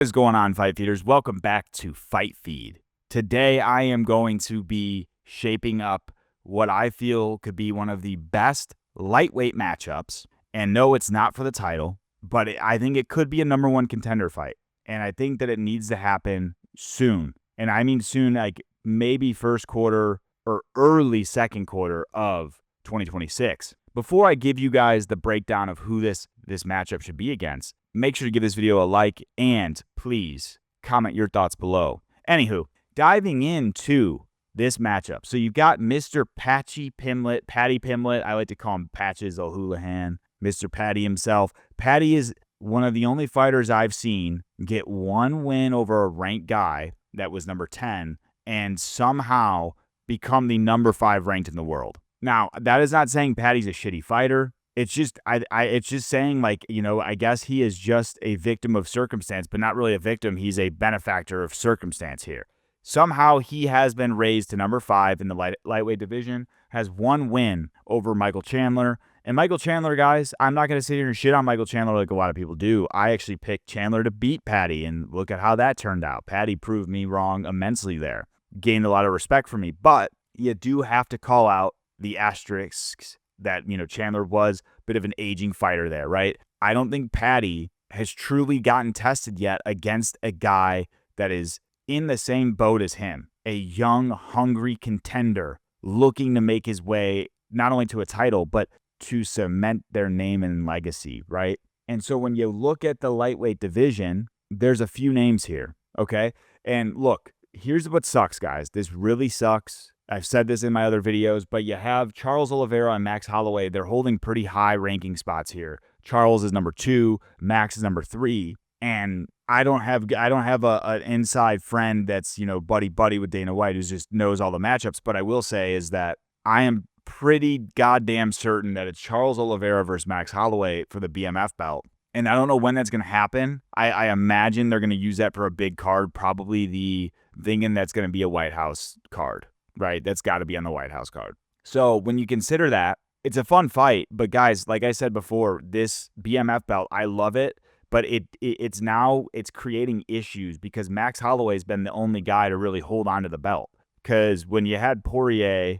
What is going on, Fight Feeders? Welcome back to Fite Feed. Today, I am going to be shaping up what I feel could be one of the best lightweight matchups. And no, it's not for the title, but I think it could be a #1 contender fight. And I think that it needs to happen soon. And I mean soon, like maybe first quarter or early second quarter of 2026. Before I give you guys the breakdown of who this matchup should be against, make sure to give this video a like and please comment your thoughts below. Anywho, diving into this matchup. So you've got Mr. Paddy Pimblett. I like to call him Patches O'Houlihan, Mr. Paddy himself. Paddy is one of the only fighters I've seen get one win over a ranked guy that was number 10 and somehow become the number 5 ranked in the world. Now, that is not saying Paddy's a shitty fighter. It's just it's just saying, like, you know, I guess he is just a victim of circumstance, but not really a victim. He's a benefactor of circumstance here. Somehow he has been raised to number 5 in the lightweight division, has one win over Michael Chandler. And Michael Chandler, guys, I'm not going to sit here and shit on Michael Chandler like a lot of people do. I actually picked Chandler to beat Paddy, and look at how that turned out. Paddy proved me wrong immensely there. Gained a lot of respect from me, but you do have to call out the asterisks that, you know, Chandler was a bit of an aging fighter there, right? I don't think Paddy has truly gotten tested yet against a guy that is in the same boat as him, a young, hungry contender looking to make his way not only to a title, but to cement their name and legacy, right? And so when you look at the lightweight division, there's a few names here, okay? And look, here's what sucks, guys. This really sucks. I've said this in my other videos, but you have Charles Oliveira and Max Holloway. They're holding pretty high ranking spots here. Charles is number 2, Max is number 3, and I don't have an inside friend that's, you know, buddy with Dana White who just knows all the matchups. But I will say is that I am pretty goddamn certain that it's Charles Oliveira versus Max Holloway for the BMF belt. And I don't know when that's going to happen. I imagine they're going to use that for a big card, probably thinking that's going to be a White House card. Right, that's got to be on the White House card. So when you consider that, it's a fun fight. But guys, like I said before, this BMF belt, I love it. But it's creating issues because Max Holloway's been the only guy to really hold on to the belt. Because when you had Poirier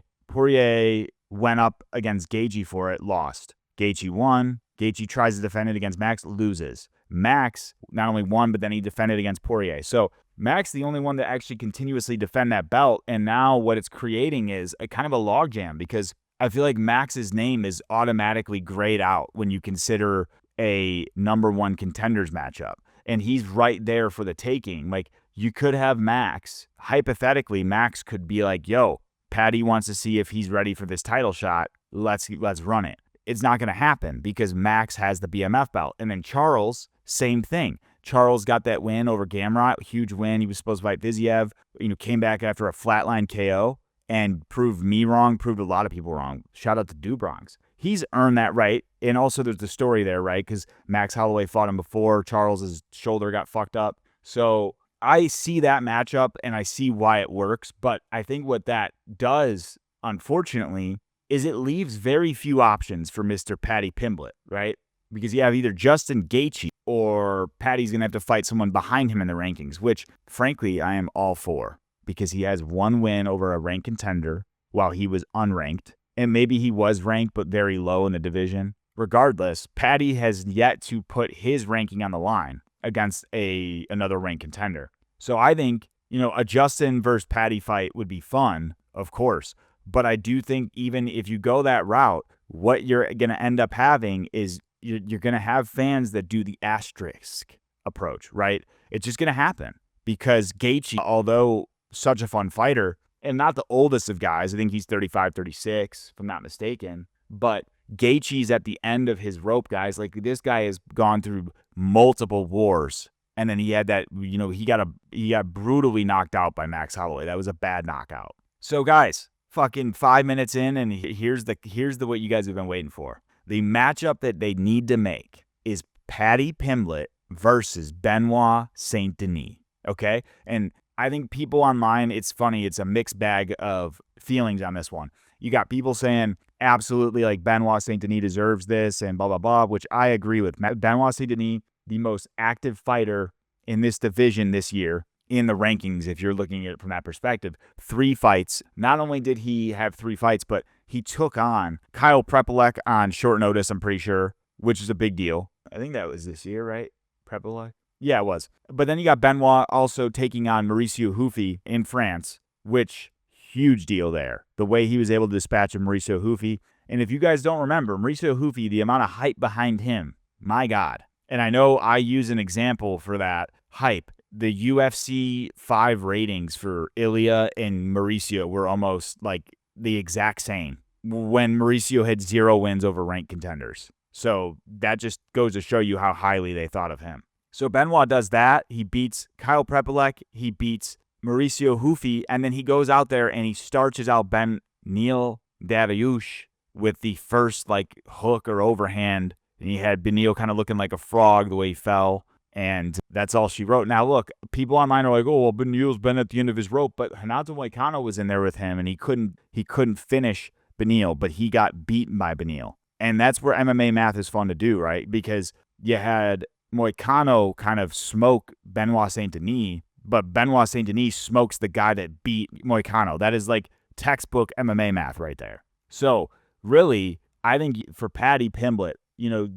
went up against Gaethje for it, lost. Gaethje won. Gaethje tries to defend it against Max, loses. Max not only won, but then he defended against Poirier. So Max, the only one to actually continuously defend that belt, and now what it's creating is a kind of a logjam because I feel like Max's name is automatically grayed out when you consider a #1 contenders matchup, and he's right there for the taking. Like, you could have Max, hypothetically, Max could be like, yo, Paddy wants to see if he's ready for this title shot. Let's run it. It's not going to happen because Max has the BMF belt. And then Charles, same thing. Charles got that win over Gamrot, huge win. He was supposed to fight Viziev, came back after a flatline KO and proved me wrong, proved a lot of people wrong. Shout out to Dubronx. He's earned that right. And also there's the story there, right? Because Max Holloway fought him before. Charles's shoulder got fucked up. So I see that matchup and I see why it works. But I think what that does, unfortunately, is it leaves very few options for Mr. Paddy Pimblett, right? Because you have either Justin Gaethje or Paddy's going to have to fight someone behind him in the rankings, which, frankly, I am all for because he has one win over a ranked contender while he was unranked. And maybe he was ranked, but very low in the division. Regardless, Paddy has yet to put his ranking on the line against another ranked contender. So I think, a Justin versus Paddy fight would be fun, of course. But I do think even if you go that route, what you're going to end up having is you're going to have fans that do the asterisk approach, right? It's just going to happen because Gaethje, although such a fun fighter and not the oldest of guys, I think he's 35, 36, if I'm not mistaken, but Gaethje's at the end of his rope, guys. Like, this guy has gone through multiple wars, and then he had that, he got brutally knocked out by Max Holloway. That was a bad knockout. So, guys, fucking 5 minutes in, and here's the what you guys have been waiting for. The matchup that they need to make is Paddy Pimblett versus Benoit Saint Denis. Okay, and I think people online, it's funny, it's a mixed bag of feelings on this one. You got people saying absolutely, like, Benoit Saint Denis deserves this and blah blah blah, which I agree with. Benoit Saint Denis, the most active fighter in this division this year in the rankings, if you're looking at it from that perspective. 3 fights. Not only did he have 3 fights, but he took on Kyle Prepolek on short notice, I'm pretty sure, which is a big deal. I think that was this year, right? Prepolek? Yeah, it was. But then you got Benoit also taking on Mauricio Hufi in France, which, huge deal there. The way he was able to dispatch of Mauricio Hufi. And if you guys don't remember, Mauricio Hufi, the amount of hype behind him, my God. And I know I use an example for that hype. The UFC 5 ratings for Ilya and Mauricio were almost like the exact same when Mauricio had 0 wins over ranked contenders. So that just goes to show you how highly they thought of him. So Benoit does that. He beats Kyle Prepolek. He beats Mauricio Hufi. And then he goes out there and he starches out Beneil Dariush with the first like hook or overhand. And he had Beneil kind of looking like a frog the way he fell. And that's all she wrote. Now, look, people online are like, oh, well, Beneil's been at the end of his rope. But Renato Moicano was in there with him, and he couldn't finish Beneil, but he got beaten by Beneil. And that's where MMA math is fun to do, right? Because you had Moicano kind of smoke Benoit Saint Denis, but Benoit Saint Denis smokes the guy that beat Moicano. That is like textbook MMA math right there. So really, I think for Paddy Pimblett,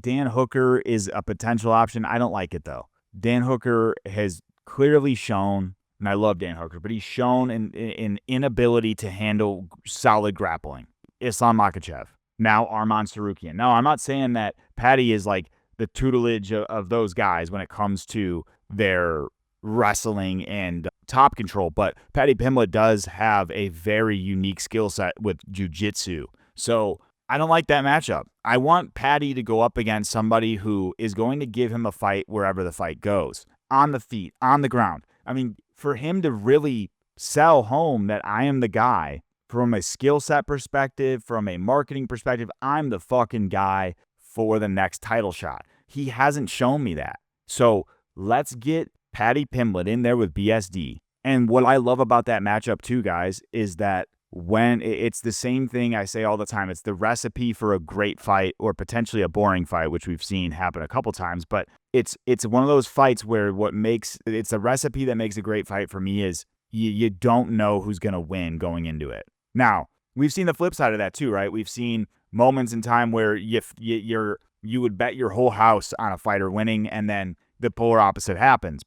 Dan Hooker is a potential option. I don't like it, though. Dan Hooker has clearly shown, and I love Dan Hooker, but he's shown an inability to handle solid grappling. Islam Makhachev. Now Arman Sarukian. Now, I'm not saying that Paddy is like the tutelage of those guys when it comes to their wrestling and top control, but Paddy Pimblett does have a very unique skill set with jiu-jitsu. So I don't like that matchup. I want Paddy to go up against somebody who is going to give him a fight wherever the fight goes. On the feet, on the ground. I mean, for him to really sell home that I am the guy from a skill set perspective, from a marketing perspective, I'm the fucking guy for the next title shot. He hasn't shown me that. So let's get Paddy Pimblett in there with BSD. And what I love about that matchup too, guys, is that when it's the same thing I say all the time, it's the recipe for a great fight or potentially a boring fight, which we've seen happen a couple times. But it's one of those fights where it's a recipe that makes a great fight for me is you don't know who's going to win going into it. Now, we've seen the flip side of that too, right? We've seen moments in time where you would bet your whole house on a fighter winning, and then the polar opposite happens.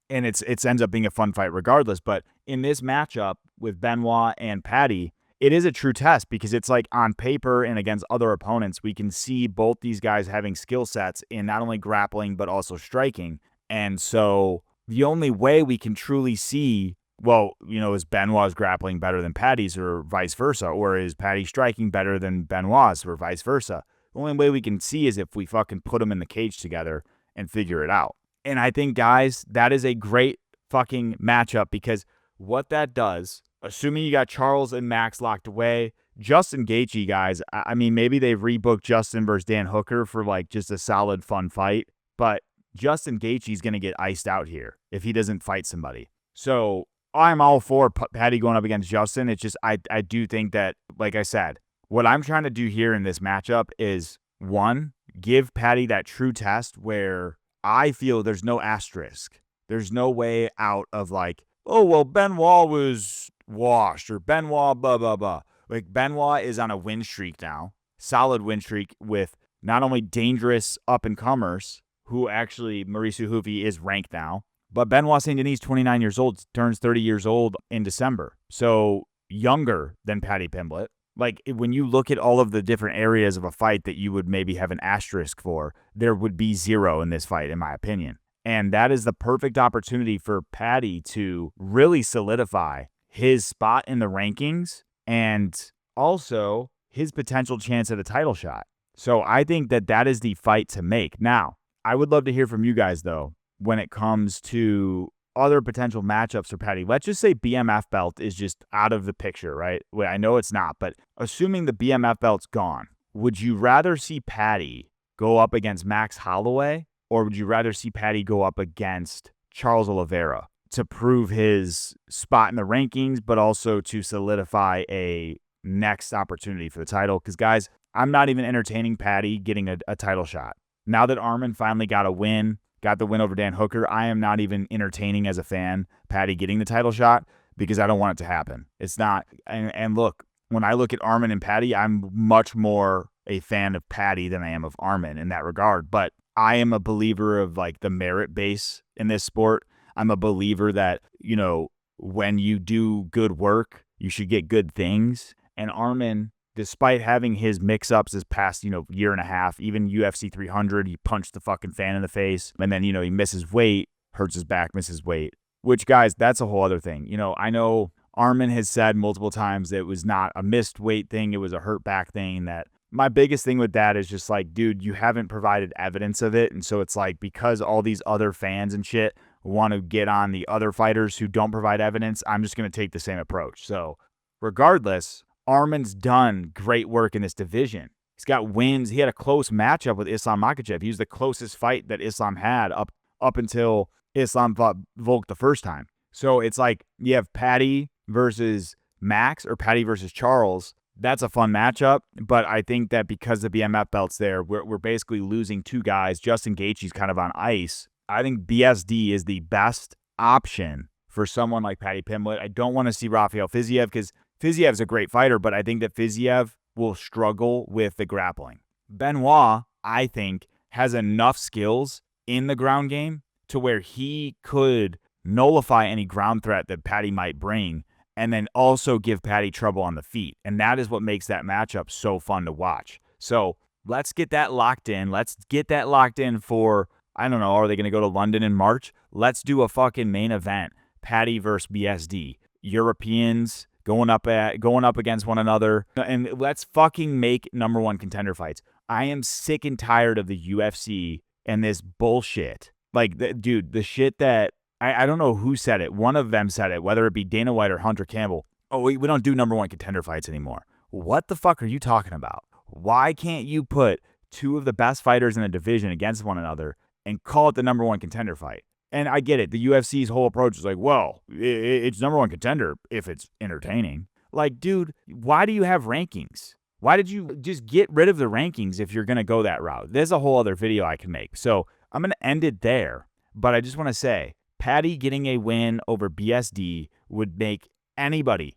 And it ends up being a fun fight regardless. But in this matchup with Benoit and Paddy, it is a true test because it's like on paper and against other opponents, we can see both these guys having skill sets in not only grappling, but also striking. And so the only way we can truly see, is Benoit's grappling better than Paddy's or vice versa? Or is Paddy striking better than Benoit's or vice versa? The only way we can see is if we fucking put them in the cage together and figure it out. And I think, guys, that is a great fucking matchup because what that does, assuming you got Charles and Max locked away, Justin Gaethje, guys, I mean, maybe they've rebooked Justin versus Dan Hooker for like just a solid, fun fight, but Justin Gaethje is going to get iced out here if he doesn't fight somebody. So I'm all for Paddy going up against Justin. It's just I do think that, like I said, what I'm trying to do here in this matchup is, one, give Paddy that true test where I feel there's no asterisk. There's no way out of like, oh, well, Benoit was washed or Benoit blah, blah, blah. Like Benoit is on a win streak now, solid win streak with not only dangerous up-and-comers, who actually Mauricio Hufi is ranked now, but Benoit Saint Denis, 29 years old, turns 30 years old in December. So younger than Paddy Pimblett. Like, when you look at all of the different areas of a fight that you would maybe have an asterisk for, there would be 0 in this fight, in my opinion. And that is the perfect opportunity for Paddy to really solidify his spot in the rankings and also his potential chance at a title shot. So I think that is the fight to make. Now, I would love to hear from you guys, though, when it comes to other potential matchups for Paddy. Let's just say BMF belt is just out of the picture, right? Well, I know it's not, but assuming the BMF belt's gone, would you rather see Paddy go up against Max Holloway, or would you rather see Paddy go up against Charles Oliveira to prove his spot in the rankings, but also to solidify a next opportunity for the title? Because, guys, I'm not even entertaining Paddy getting a title shot. Now that Arman finally got a win, got the win over Dan Hooker. I am not even entertaining as a fan Paddy getting the title shot because I don't want it to happen. It's not. And look, when I look at Armin and Paddy, I'm much more a fan of Paddy than I am of Armin in that regard. But I am a believer of like the merit base in this sport. I'm a believer that, you know, when you do good work, you should get good things. And Armin, despite having his mix-ups this past, year and a half, even UFC 300, he punched the fucking fan in the face. And then, he misses weight, hurts his back, misses weight. Which, guys, that's a whole other thing. I know Armin has said multiple times that it was not a missed weight thing. It was a hurt back thing. That my biggest thing with that is just like, dude, you haven't provided evidence of it. And so it's like, because all these other fans and shit want to get on the other fighters who don't provide evidence, I'm just going to take the same approach. So regardless, Armin's done great work in this division. He's got wins. He had a close matchup with Islam Makhachev. He was the closest fight that Islam had up until Islam fought Volk the first time. So it's like you have Paddy versus Max or Paddy versus Charles. That's a fun matchup, but I think that because the BMF belt's there, we're basically losing two guys. Justin Gaethje's kind of on ice. I think BSD is the best option for someone like Paddy Pimblett. I don't want to see Rafael Fiziev because Fiziev's a great fighter, but I think that Fiziev will struggle with the grappling. Benoit, I think, has enough skills in the ground game to where he could nullify any ground threat that Paddy might bring and then also give Paddy trouble on the feet. And that is what makes that matchup so fun to watch. So let's get that locked in. Let's get that locked in for, I don't know, are they going to go to London in March? Let's do a fucking main event. Paddy versus BSD. Europeans going up against one another. And let's fucking make number one contender fights. I am sick and tired of the UFC and this bullshit. Like, dude, the shit that, I don't know who said it. One of them said it, whether it be Dana White or Hunter Campbell. Oh, we don't do number one contender fights anymore. What the fuck are you talking about? Why can't you put two of the best fighters in a division against one another and call it the number one contender fight? And I get it. The UFC's whole approach is like, well, it's number one contender if it's entertaining. Like, dude, why do you have rankings? Why did you just get rid of the rankings if you're going to go that route? There's a whole other video I can make. So I'm going to end it there. But I just want to say, Paddy getting a win over BSD would make anybody,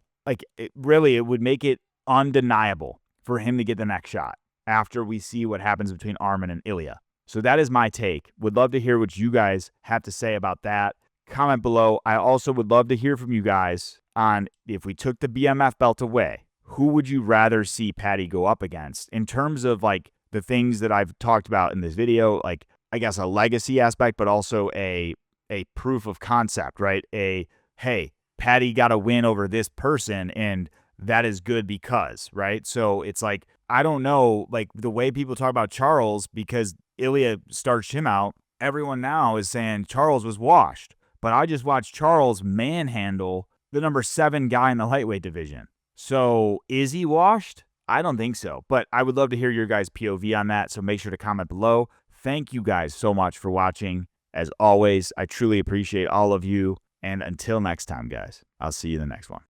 it would make it undeniable for him to get the next shot after we see what happens between Armin and Ilya. So that is my take. Would love to hear what you guys have to say about that. Comment below. I also would love to hear from you guys on if we took the BMF belt away, who would you rather see Paddy go up against in terms of like the things that I've talked about in this video, like I guess a legacy aspect, but also a proof of concept, right? Hey, Paddy got a win over this person and that is good because, right? So it's like, I don't know, like the way people talk about Charles because Ilya starched him out, everyone now is saying Charles was washed. But I just watched Charles manhandle the number 7 guy in the lightweight division. So is he washed? I don't think so. But I would love to hear your guys' POV on that. So make sure to comment below. Thank you guys so much for watching. As always, I truly appreciate all of you. And until next time, guys, I'll see you in the next one.